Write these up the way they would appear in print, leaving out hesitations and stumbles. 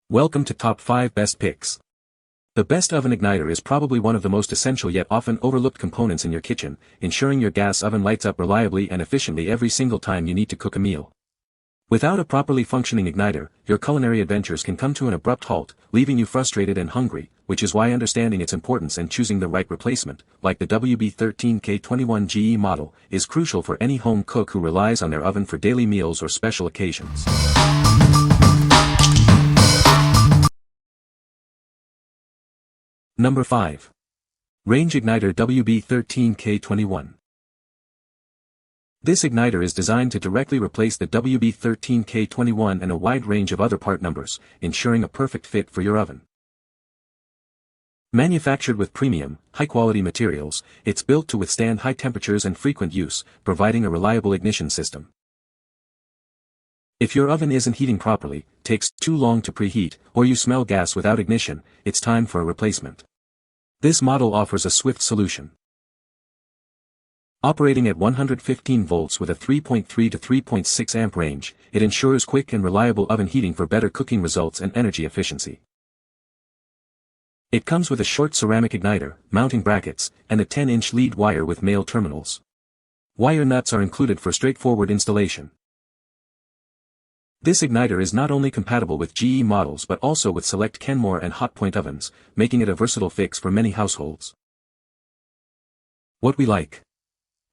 Welcome to Top 5 Best Picks. The best oven igniter is probably one of the most essential yet often overlooked components in your kitchen, ensuring your gas oven lights up reliably and efficiently every single time you need to cook a meal. Without a properly functioning igniter, your culinary adventures can come to an abrupt halt, leaving you frustrated and hungry, which is why understanding its importance and choosing the right replacement, like the Wb13k21 GE model, is crucial for any home cook who relies on their oven for daily meals or special occasions. Number 5. Range Igniter Wb13k21. This igniter is designed to directly replace the Wb13k21 and a wide range of other part numbers, ensuring a perfect fit for your oven. Manufactured with premium, high-quality materials, it's built to withstand high temperatures and frequent use, providing a reliable ignition system. If your oven isn't heating properly, takes too long to preheat, or you smell gas without ignition, it's time for a replacement. This model offers a swift solution. Operating at 115 volts with a 3.3 to 3.6 amp range, it ensures quick and reliable oven heating for better cooking results and energy efficiency. It comes with a short ceramic igniter, mounting brackets, and a 10-inch lead wire with male terminals. Wire nuts are included for straightforward installation. This igniter is not only compatible with GE models but also with select Kenmore and Hotpoint ovens, making it a versatile fix for many households. What we like.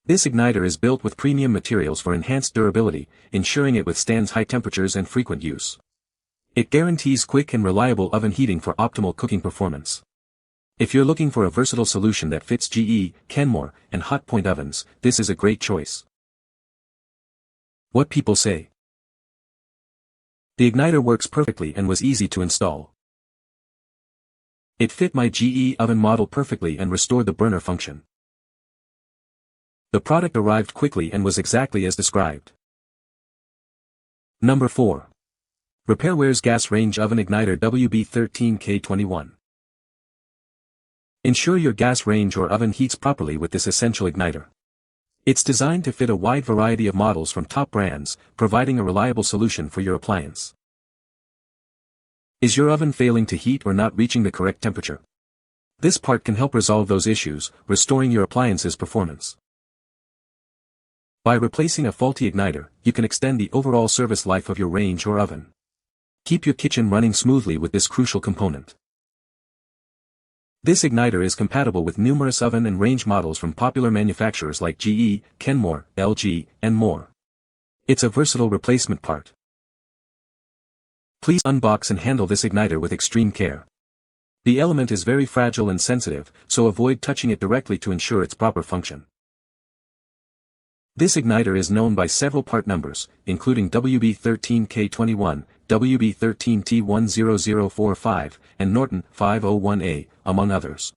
This igniter is built with premium materials for enhanced durability, ensuring it withstands high temperatures and frequent use. It guarantees quick and reliable oven heating for optimal cooking performance. If you're looking for a versatile solution that fits GE, Kenmore, and Hotpoint ovens, this is a great choice. What people say. The igniter works perfectly and was easy to install. It fit my GE oven model perfectly and restored the burner function. The product arrived quickly and was exactly as described. Number 4. Repairwares Gas Range Oven Igniter Wb13k21. Ensure your gas range or oven heats properly with this essential igniter. It's designed to fit a wide variety of models from top brands, providing a reliable solution for your appliance. Is your oven failing to heat or not reaching the correct temperature? This part can help resolve those issues, restoring your appliance's performance. By replacing a faulty igniter, you can extend the overall service life of your range or oven. Keep your kitchen running smoothly with this crucial component. This igniter is compatible with numerous oven and range models from popular manufacturers like GE, Kenmore, LG, and more. It's a versatile replacement part. Please unbox and handle this igniter with extreme care. The element is very fragile and sensitive, so avoid touching it directly to ensure its proper function. This igniter is known by several part numbers, including Wb13k21, Wb13t10045, and Norton 501A, among others.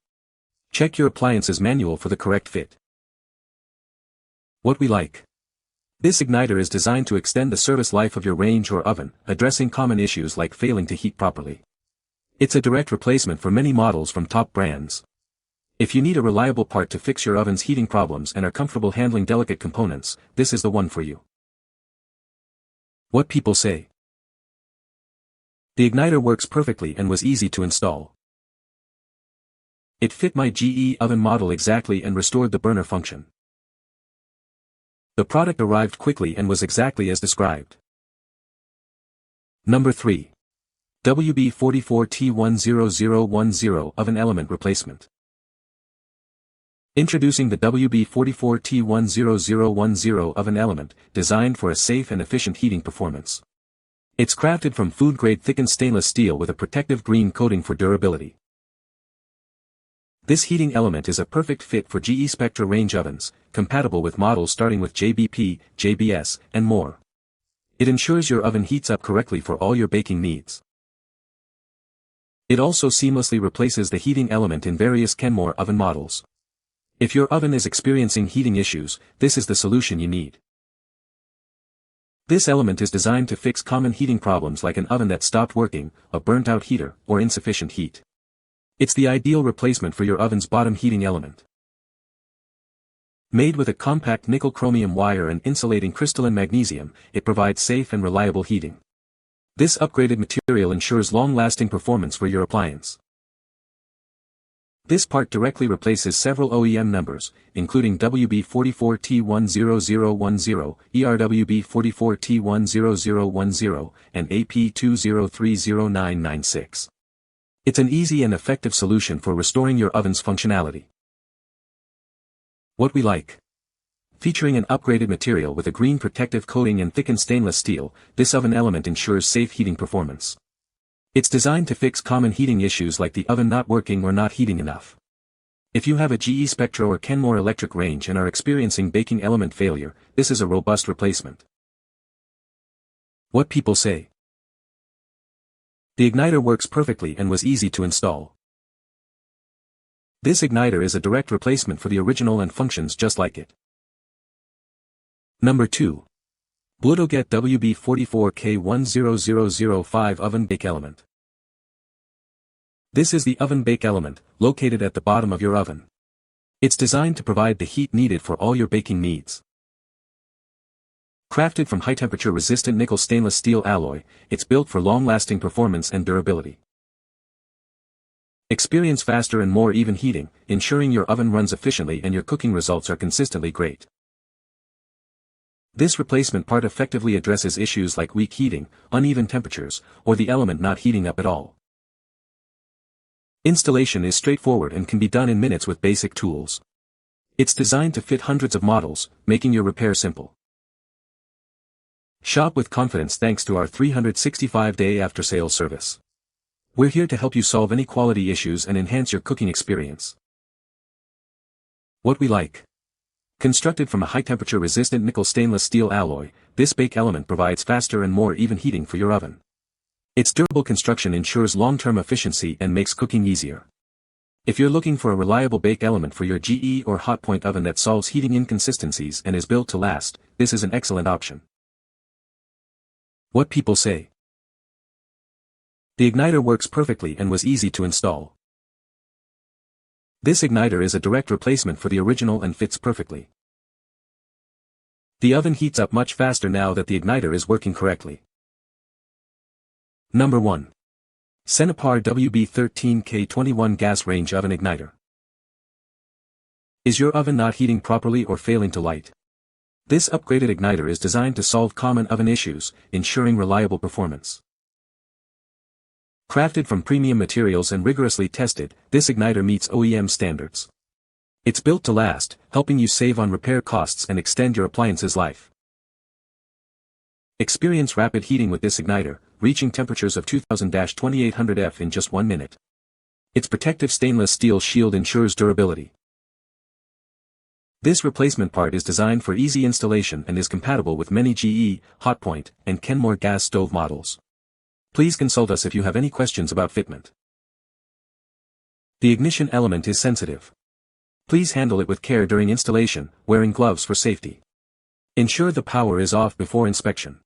Check your appliance's manual for the correct fit. What we like. This igniter is designed to extend the service life of your range or oven, addressing common issues like failing to heat properly. It's a direct replacement for many models from top brands. If you need a reliable part to fix your oven's heating problems and are comfortable handling delicate components, this is the one for you. What people say. The igniter works perfectly and was easy to install. It fit my GE oven model exactly and restored the burner function. The product arrived quickly and was exactly as described. Number 3. Wb13k21 Oven Element Replacement. Introducing the Wb13k21 oven element, designed for a safe and efficient heating performance. It's crafted from food-grade thickened stainless steel with a protective green coating for durability. This heating element is a perfect fit for GE Spectra range ovens, compatible with models starting with JBP, JBS, and more. It ensures your oven heats up correctly for all your baking needs. It also seamlessly replaces the heating element in various Kenmore oven models. If your oven is experiencing heating issues, this is the solution you need. This element is designed to fix common heating problems like an oven that stopped working, a burnt-out heater, or insufficient heat. It's the ideal replacement for your oven's bottom heating element. Made with a compact nickel chromium wire and insulating crystalline magnesium, it provides safe and reliable heating. This upgraded material ensures long-lasting performance for your appliance. This part directly replaces several OEM numbers, including Wb13k21 GE, ERWB44T10010, and AP20309996. It's an easy and effective solution for restoring your oven's functionality. What we like. Featuring an upgraded material with a green protective coating and thickened stainless steel, this oven element ensures safe heating performance. It's designed to fix common heating issues like the oven not working or not heating enough. If you have a GE Spectra or Kenmore electric range and are experiencing baking element failure, this is a robust replacement. What people say. The igniter works perfectly and was easy to install. This igniter is a direct replacement for the original and functions just like it. Number 2. Blutoget Wb13k21 oven bake element. This is the oven bake element, located at the bottom of your oven. It's designed to provide the heat needed for all your baking needs. Crafted from high-temperature resistant nickel stainless steel alloy, it's built for long-lasting performance and durability. Experience faster and more even heating, ensuring your oven runs efficiently and your cooking results are consistently great. This replacement part effectively addresses issues like weak heating, uneven temperatures, or the element not heating up at all. Installation is straightforward and can be done in minutes with basic tools. It's designed to fit hundreds of models, making your repair simple. Shop with confidence thanks to our 365-day after-sales service. We're here to help you solve any quality issues and enhance your cooking experience. What we like. Constructed from a high-temperature resistant nickel stainless steel alloy, this bake element provides faster and more even heating for your oven. Its durable construction ensures long-term efficiency and makes cooking easier. If you're looking for a reliable bake element for your GE or hotpoint oven that solves heating inconsistencies and is built to last, this is an excellent option. What people say. The igniter works perfectly and was easy to install. This igniter is a direct replacement for the original and fits perfectly. The oven heats up much faster now that the igniter is working correctly. Number 1. Cenipar Wb13k21 gas range oven igniter. Is your oven not heating properly or failing to light? This upgraded igniter is designed to solve common oven issues, ensuring reliable performance. Crafted from premium materials and rigorously tested, this igniter meets OEM standards. It's built to last, helping you save on repair costs and extend your appliance's life. Experience rapid heating with this igniter, reaching temperatures of 2000-2800 F in just 1 minute. Its protective stainless steel shield ensures durability. This replacement part is designed for easy installation and is compatible with many GE, Hotpoint, and Kenmore gas stove models. Please consult us if you have any questions about fitment. The ignition element is sensitive. Please handle it with care during installation, wearing gloves for safety. Ensure the power is off before inspection.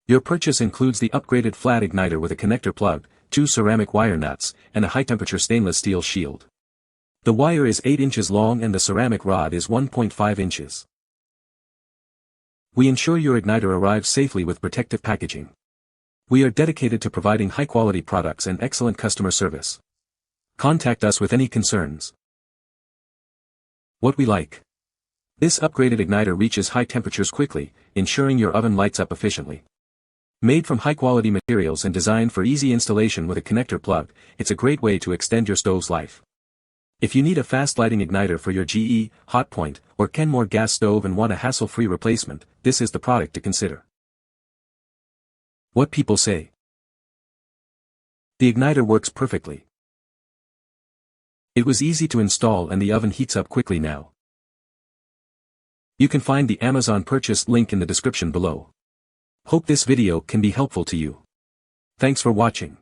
Your purchase includes the upgraded flat igniter with a connector plug, 2 ceramic wire nuts, and a high-temperature stainless steel shield. The wire is 8 inches long and the ceramic rod is 1.5 inches. We ensure your igniter arrives safely with protective packaging. We are dedicated to providing high-quality products and excellent customer service. Contact us with any concerns. What we like. This upgraded igniter reaches high temperatures quickly, ensuring your oven lights up efficiently. Made from high-quality materials and designed for easy installation with a connector plug, it's a great way to extend your stove's life. If you need a fast lighting igniter for your GE, Hotpoint, or Kenmore gas stove and want a hassle-free replacement, this is the product to consider. What people say. The igniter works perfectly. It was easy to install and the oven heats up quickly now. You can find the Amazon purchase link in the description below. Hope this video can be helpful to you. Thanks for watching.